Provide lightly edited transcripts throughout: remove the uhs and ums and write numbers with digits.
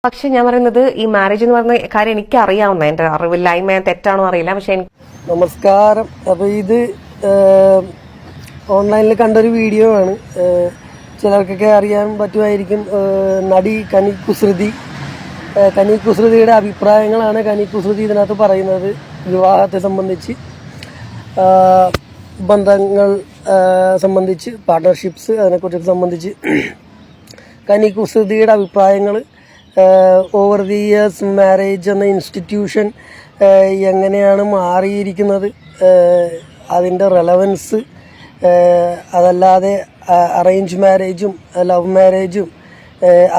പക്ഷെ ഞാൻ പറയുന്നത് ഈ മാരേജ് എന്ന് പറയുന്ന കാര്യം എനിക്ക് അറിയാവുന്ന എന്റെ അറിവില്ലായ്മ തെറ്റാണോ അറിയില്ല. പക്ഷെ നമസ്കാരം. അപ്പോൾ ഇത് ഓൺലൈനിൽ കണ്ടൊരു വീഡിയോ ആണ്. ചിലർക്കൊക്കെ അറിയാൻ പറ്റുമായിരിക്കും. നടി കനി കുസൃതിയുടെ അഭിപ്രായങ്ങളാണ് കനി കുസൃതി ഇതിനകത്ത് പറയുന്നത്. വിവാഹത്തെ സംബന്ധിച്ച്, ബന്ധങ്ങൾ സംബന്ധിച്ച്, പാർട്ട്ണർഷിപ്സ് അതിനെക്കുറിച്ച് സംബന്ധിച്ച് കനി കുസൃതിയുടെ അഭിപ്രായങ്ങൾ. ഓവർ ദി ഇയേഴ്സ് മാരേജ് എന്ന ഇൻസ്റ്റിറ്റ്യൂഷൻ എങ്ങനെയാണ് മാറിയിരിക്കുന്നത്, അതിൻ്റെ റെലവൻസ്, അതല്ലാതെ അറേഞ്ച് മാരേജും ലവ് മാരേജും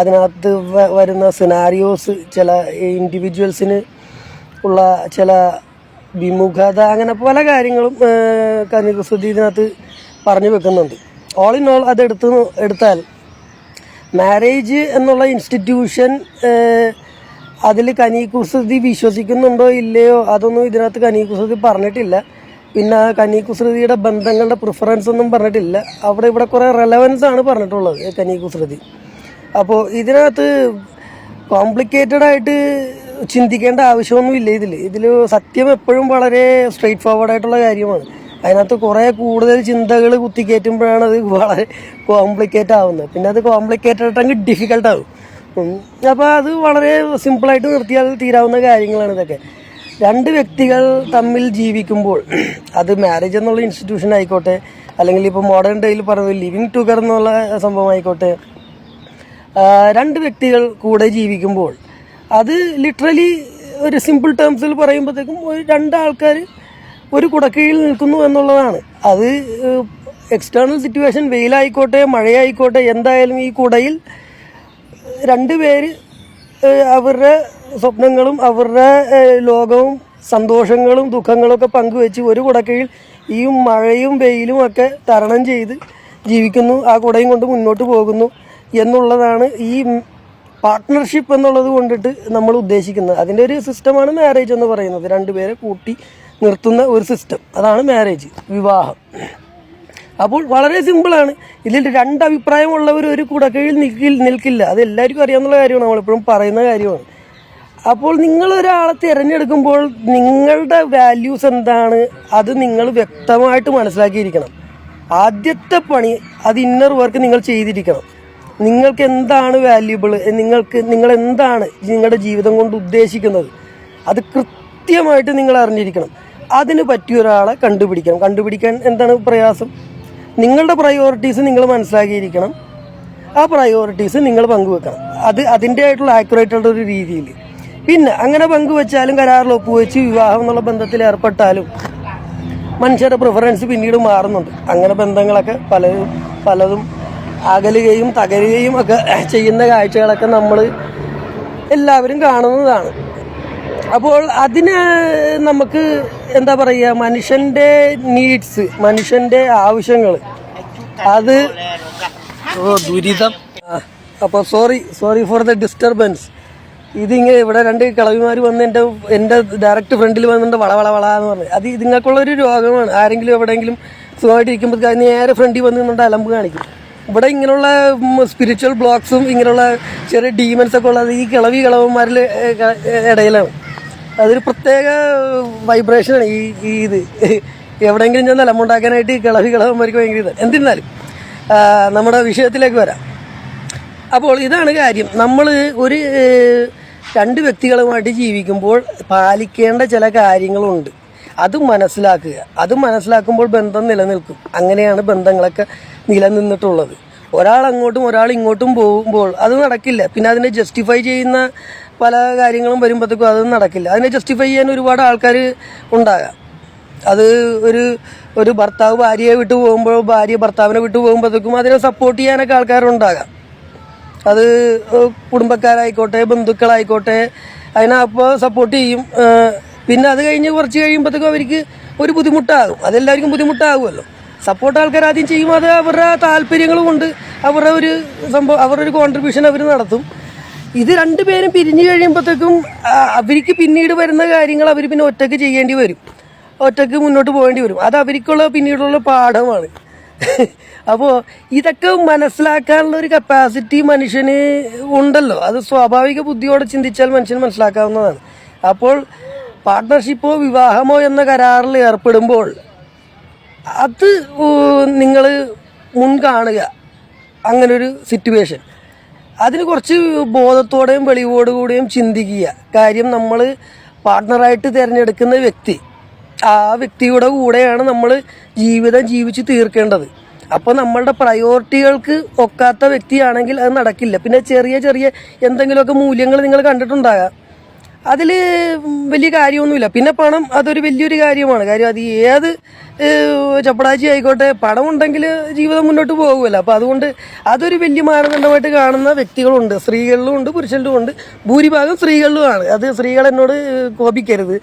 അതിനകത്ത് വരുന്ന സിനാരിയോസ്, ചില ഇൻഡിവിജ്വൽസിന് ഉള്ള ചില വിമുഖത, അങ്ങനെ പല കാര്യങ്ങളും കനി കുസൃതി ഇതിനകത്ത് പറഞ്ഞു വെക്കുന്നുണ്ട്. ഓൾ ഇൻ ഓൾ എടുത്താൽ മാരേജ് എന്നുള്ള ഇൻസ്റ്റിറ്റ്യൂഷൻ അതിൽ കനി കുസൃതി വിശ്വസിക്കുന്നുണ്ടോ ഇല്ലയോ അതൊന്നും ഇതിനകത്ത് കനി കുസൃതി പറഞ്ഞിട്ടില്ല. പിന്നെ കനി കുസൃതിയുടെ ബന്ധങ്ങളുടെ പ്രിഫറൻസ് ഒന്നും പറഞ്ഞിട്ടില്ല. അവിടെ ഇവിടെ കുറേ റെലവൻസ് ആണ് പറഞ്ഞിട്ടുള്ളത് കനി കുസൃതി. അപ്പോൾ ഇതിനകത്ത് കോംപ്ലിക്കേറ്റഡ് ആയിട്ട് ചിന്തിക്കേണ്ട ആവശ്യമൊന്നുമില്ല. ഇതിൽ സത്യം എപ്പോഴും വളരെ സ്ട്രെയിറ്റ് ഫോർവേഡ് ആയിട്ടുള്ള കാര്യമാണ്. അതിനകത്ത് കുറേ കൂടുതൽ ചിന്തകൾ കുത്തിക്കയറ്റുമ്പോഴാണ് അത് വളരെ കോംപ്ലിക്കേറ്റ് ആവുന്നത്. പിന്നെ അത് കോംപ്ലിക്കേറ്റഡ് ആയിട്ടെങ്കിൽ ഡിഫിക്കൽട്ടാവും. അപ്പോൾ അത് വളരെ സിമ്പിളായിട്ട് നിർത്തിയാൽ തീരാവുന്ന കാര്യങ്ങളാണ് ഇതൊക്കെ. രണ്ട് വ്യക്തികൾ തമ്മിൽ ജീവിക്കുമ്പോൾ, അത് മാരേജ് എന്നുള്ള ഇൻസ്റ്റിറ്റ്യൂഷൻ ആയിക്കോട്ടെ, അല്ലെങ്കിൽ ഇപ്പോൾ മോഡേൺ ഡേയിൽ പറയുന്നത് ലിവിങ് ടുഗദർ എന്നുള്ള സംഭവം ആയിക്കോട്ടെ, രണ്ട് വ്യക്തികൾ കൂടെ ജീവിക്കുമ്പോൾ അത് ലിറ്ററലി ഒരു സിമ്പിൾ ടേംസിൽ പറയുമ്പോഴത്തേക്കും രണ്ടാൾക്കാർ ഒരു കുടക്കീഴിൽ നിൽക്കുന്നു എന്നുള്ളതാണ്. അത് എക്സ്റ്റേണൽ സിറ്റുവേഷൻ വെയിലായിക്കോട്ടെ മഴയായിക്കോട്ടെ, എന്തായാലും ഈ കുടയിൽ രണ്ടുപേര് അവരുടെ സ്വപ്നങ്ങളും അവരുടെ ലോകവും സന്തോഷങ്ങളും ദുഃഖങ്ങളും ഒക്കെ പങ്കുവെച്ച് ഒരു കുടക്കീഴിൽ ഈ മഴയും വെയിലും ഒക്കെ തരണം ചെയ്ത് ജീവിക്കുന്നു, ആ കുടയും കൊണ്ട് മുന്നോട്ട് പോകുന്നു എന്നുള്ളതാണ് ഈ പാർട്ട്ണർഷിപ്പ് എന്നുള്ളത് കൊണ്ടിട്ട് നമ്മൾ ഉദ്ദേശിക്കുന്നത്. അതിൻ്റെ ഒരു സിസ്റ്റമാണ് മാരേജ് എന്ന് പറയുന്നത്. രണ്ടുപേരെ കൂട്ടി നിർത്തുന്ന ഒരു സിസ്റ്റം, അതാണ് മാരേജ്, വിവാഹം. അപ്പോൾ വളരെ സിമ്പിളാണ്. ഇതിൽ രണ്ടഭിപ്രായമുള്ളവർ ഒരു കുടക്കീഴിൽ നിൽക്കില്ല. അത് എല്ലാവർക്കും അറിയാവുന്ന കാര്യമാണ്, നമ്മളെപ്പോഴും പറയുന്ന കാര്യമാണ്. അപ്പോൾ നിങ്ങളൊരാളെ തിരഞ്ഞെടുക്കുമ്പോൾ നിങ്ങളുടെ വാല്യൂസ് എന്താണ് അത് നിങ്ങൾ വ്യക്തമായിട്ട് മനസ്സിലാക്കിയിരിക്കണം. ആദ്യത്തെ പണി അത് ഇന്നർ വർക്ക് നിങ്ങൾ ചെയ്തിരിക്കണം. നിങ്ങൾക്ക് എന്താണ് വാല്യൂബിൾ, നിങ്ങൾ എന്താണ് നിങ്ങളുടെ ജീവിതം കൊണ്ട് ഉദ്ദേശിക്കുന്നത്, അത് കൃത്യമായിട്ട് നിങ്ങൾ അറിഞ്ഞിരിക്കണം. അതിന് പറ്റിയ ഒരാളെ കണ്ടുപിടിക്കാൻ എന്താണ് പ്രയാസം? നിങ്ങളുടെ പ്രയോറിറ്റീസ് നിങ്ങൾ മനസ്സിലാക്കിയിരിക്കണം. ആ പ്രയോറിറ്റീസ് നിങ്ങൾ പങ്കുവെക്കണം. അതിൻ്റെ ആയിട്ടുള്ള ആക്യുറേറ്റ് ആയിട്ടുള്ള ഒരു രീതിയിൽ. പിന്നെ അങ്ങനെ പങ്കുവെച്ചാലും കരാറിൽ ഒപ്പുവെച്ച് വിവാഹം എന്നുള്ള ബന്ധത്തിൽ ഏർപ്പെട്ടാലും മനുഷ്യരുടെ പ്രിഫറൻസ് പിന്നീട് മാറുന്നുണ്ട്. അങ്ങനെ ബന്ധങ്ങളൊക്കെ പലതും അകലുകയും തകരുകയും ഒക്കെ ചെയ്യുന്ന കാഴ്ചകളൊക്കെ നമ്മൾ എല്ലാവരും കാണുന്നതാണ്. അപ്പോൾ അതിന് നമുക്ക് എന്താ പറയുക, മനുഷ്യൻ്റെ നീഡ്സ്, മനുഷ്യൻ്റെ ആവശ്യങ്ങൾ, അത് ദുരിതം. അപ്പോൾ സോറി ഫോർ ദ ഡിസ്റ്റർബൻസ്. ഇതിങ്ങനെ ഇവിടെ രണ്ട് കിളവിമാർ വന്ന് എൻ്റെ ഡയറക്റ്റ് ഫ്രണ്ടിൽ വന്നിട്ട് വള എന്ന് പറഞ്ഞു. അത് ഇതുങ്ങൾക്കുള്ളൊരു രോഗമാണ്. ആരെങ്കിലും എവിടെയെങ്കിലും സുഖമായിട്ട് ഇരിക്കുമ്പോൾ നേരെ ഫ്രണ്ടിൽ വന്ന് നിന്നുകൊണ്ട് അലമ്പ് കാണിക്കും. ഇവിടെ ഇങ്ങനെയുള്ള സ്പിരിച്വൽ ബ്ലോക്സും ഇങ്ങനെയുള്ള ചെറിയ ഡീമൻസൊക്കെ ഉള്ളത് ഈ കിളവന്മാരിൽ ഇടയിലാണ്. അതൊരു പ്രത്യേക വൈബ്രേഷനാണ് ഇത്. എവിടെയെങ്കിലും ഞാൻ നിലമുണ്ടാക്കാനായിട്ട് ഈ കിളവന്മാർക്ക് ഭയങ്കര ഇതാണ്. എന്നിരുന്നാലും നമ്മുടെ വിഷയത്തിലേക്ക് വരാം. അപ്പോൾ ഇതാണ് കാര്യം. നമ്മൾ രണ്ട് വ്യക്തികളുമായിട്ട് ജീവിക്കുമ്പോൾ പാലിക്കേണ്ട ചില കാര്യങ്ങളുണ്ട്. അത് മനസ്സിലാക്കുമ്പോൾ ബന്ധം നിലനിൽക്കും. അങ്ങനെയാണ് ബന്ധങ്ങളൊക്കെ നിലനിന്നിട്ടുള്ളത്. ഒരാൾ അങ്ങോട്ടും ഒരാൾ ഇങ്ങോട്ടും പോകുമ്പോൾ അത് നടക്കില്ല. പിന്നെ അതിനെ ജസ്റ്റിഫൈ ചെയ്യുന്ന പല കാര്യങ്ങളും വരുമ്പോഴത്തേക്കും അതൊന്നും നടക്കില്ല. അതിനെ ജസ്റ്റിഫൈ ചെയ്യാൻ ഒരുപാട് ആൾക്കാർ ഉണ്ടാകാം. അത് ഒരു ഭർത്താവ് ഭാര്യയെ വിട്ടു പോകുമ്പോൾ, ഭാര്യ ഭർത്താവിനെ വിട്ടു പോകുമ്പോഴത്തേക്കും അതിനെ സപ്പോർട്ട് ചെയ്യാനൊക്കെ ആൾക്കാരുണ്ടാകാം. അത് കുടുംബക്കാരായിക്കോട്ടെ ബന്ധുക്കളായിക്കോട്ടെ, അതിനപ്പോൾ സപ്പോർട്ട് ചെയ്യും. പിന്നെ അത് കഴിഞ്ഞ് കുറച്ച് കഴിയുമ്പോഴത്തേക്കും അവർക്ക് ഒരു ബുദ്ധിമുട്ടാകും. അതെല്ലാവർക്കും ബുദ്ധിമുട്ടാകുമല്ലോ. സപ്പോർട്ട് ആൾക്കാർ ആദ്യം ചെയ്യും. അത് അവരുടെ താല്പര്യങ്ങൾ കൊണ്ട് അവരുടെ ഒരു കോൺട്രിബ്യൂഷൻ അവർ നടത്തും. ഇത് രണ്ടുപേരും പിരിഞ്ഞു കഴിയുമ്പോഴത്തേക്കും അവർക്ക് പിന്നീട് വരുന്ന കാര്യങ്ങൾ അവർ പിന്നെ ഒറ്റയ്ക്ക് ചെയ്യേണ്ടി വരും, ഒറ്റയ്ക്ക് മുന്നോട്ട് പോകേണ്ടി വരും. അത് അവർക്കുള്ള പിന്നീടുള്ള പാഠമാണ്. അപ്പോൾ ഇതൊക്കെ മനസ്സിലാക്കാനുള്ള ഒരു കപ്പാസിറ്റി മനുഷ്യന് ഉണ്ടല്ലോ. അത് സ്വാഭാവിക ബുദ്ധിയോടെ ചിന്തിച്ചാൽ മനുഷ്യന് മനസ്സിലാക്കാവുന്നതാണ്. അപ്പോൾ പാർട്ട്ണർഷിപ്പോ വിവാഹമോ എന്ന കരാറിൽ ഏർപ്പെടുമ്പോൾ അത് നിങ്ങൾ മുൻകാണുക. അങ്ങനൊരു സിറ്റുവേഷൻ അതിന് കുറച്ച് ബോധത്തോടെയും വെളിവോടുകൂടിയും ചിന്തിക്കുക. കാര്യം നമ്മൾ പാർട്ട്ണറായിട്ട് തിരഞ്ഞെടുക്കുന്ന വ്യക്തി, ആ വ്യക്തിയുടെ കൂടെയാണ് നമ്മൾ ജീവിതം ജീവിച്ച് തീർക്കേണ്ടത്. അപ്പോൾ നമ്മളുടെ പ്രയോറിറ്റികൾക്ക് ഒക്കാത്ത വ്യക്തിയാണെങ്കിൽ അത് നടക്കില്ല. പിന്നെ ചെറിയ ചെറിയ എന്തെങ്കിലുമൊക്കെ മൂല്യങ്ങൾ നിങ്ങൾ കണ്ടിട്ടുണ്ടാകാം, അതിൽ വലിയ കാര്യമൊന്നുമില്ല. പിന്നെ പണം അതൊരു വലിയൊരു കാര്യമാണ്. കാര്യം അത് ഏത് ചപ്പടാച്ചി ആയിക്കോട്ടെ, പണം ഉണ്ടെങ്കിൽ ജീവിതം മുന്നോട്ട് പോകുമല്ലോ. അപ്പോൾ അതുകൊണ്ട് അതൊരു വലിയ മാനദണ്ഡമായിട്ട് കാണുന്ന വ്യക്തികളുണ്ട്. സ്ത്രീകളിലും ഉണ്ട്, പുരുഷനിലും ഉണ്ട്. ഭൂരിഭാഗം സ്ത്രീകളിലുമാണ്. അത് സ്ത്രീകൾ എന്നോട് കോപിക്കരുത്.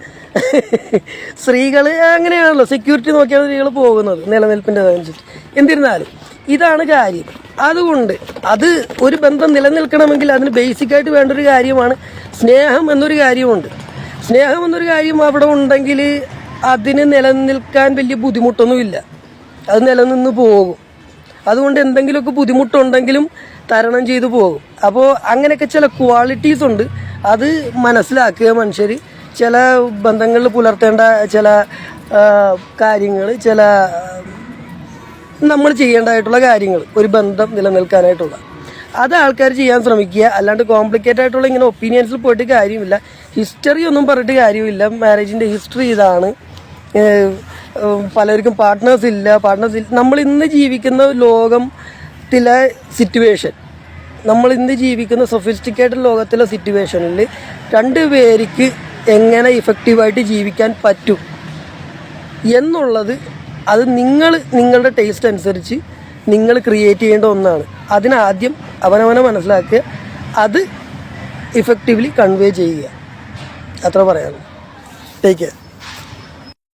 സ്ത്രീകൾ അങ്ങനെയാണല്ലോ, സെക്യൂരിറ്റി നോക്കിയാണ് സ്ത്രീകൾ പോകുന്നത് നിലനിൽപ്പിൻ്റെ അനുസരിച്ച്. എന്നിരുന്നാലും ഇതാണ് കാര്യം. അതുകൊണ്ട് അത് ഒരു ബന്ധം നിലനിൽക്കണമെങ്കിൽ അതിന് ബേസിക്കായിട്ട് വേണ്ട ഒരു കാര്യമാണ് സ്നേഹം എന്നൊരു കാര്യമുണ്ട്. സ്നേഹം എന്നൊരു കാര്യം അവിടെ ഉണ്ടെങ്കിൽ അതിന് നിലനിൽക്കാൻ വലിയ ബുദ്ധിമുട്ടൊന്നുമില്ല, അത് നിലനിന്ന് പോകും. അതുകൊണ്ട് എന്തെങ്കിലുമൊക്കെ ബുദ്ധിമുട്ടുണ്ടെങ്കിലും തരണം ചെയ്തു പോകും. അപ്പോൾ അങ്ങനെയൊക്കെ ചില ക്വാളിറ്റീസ് ഉണ്ട്, അത് മനസ്സിലാക്കുക മനുഷ്യർ. ചില ബന്ധങ്ങളിൽ പുലർത്തേണ്ട ചില കാര്യങ്ങൾ, ചില നമ്മൾ ചെയ്യേണ്ടതായിട്ടുള്ള കാര്യങ്ങൾ, ഒരു ബന്ധം നിലനിൽക്കാനായിട്ടുള്ള അത് ആൾക്കാർ ചെയ്യാൻ ശ്രമിക്കുക. അല്ലാണ്ട് കോംപ്ലിക്കേറ്റഡ് ആയിട്ടുള്ള ഇങ്ങനെ ഒപ്പീനിയൻസിൽ പോയിട്ട് കാര്യമില്ല. ഹിസ്റ്ററി ഒന്നും പറഞ്ഞിട്ട് കാര്യമില്ല. മാരേജിൻ്റെ ഹിസ്റ്ററി ഇതാണ്. പലർക്കും പാർട്ട്നേഴ്സ് ഇല്ല. നമ്മൾ ഇന്ന് ജീവിക്കുന്ന ലോകത്തിലെ സിറ്റുവേഷൻ, നമ്മൾ ഇന്ന് ജീവിക്കുന്ന സൊഫിസ്റ്റിക്കേറ്റഡ് ലോകത്തിലെ സിറ്റുവേഷനിൽ രണ്ട് പേർക്ക് എങ്ങനെ ഇഫക്റ്റീവായിട്ട് ജീവിക്കാൻ പറ്റും എന്നുള്ളത് അത് നിങ്ങളുടെ ടേസ്റ്റ് അനുസരിച്ച് നിങ്ങൾ ക്രിയേറ്റ് ചെയ്യേണ്ട ഒന്നാണ്. അതിനാദ്യം അവനവനെ മനസ്സിലാക്കുക, അത് ഇഫക്റ്റീവ്ലി കൺവേ ചെയ്യുക. അത്ര പറയാനുള്ളൂ. Take care.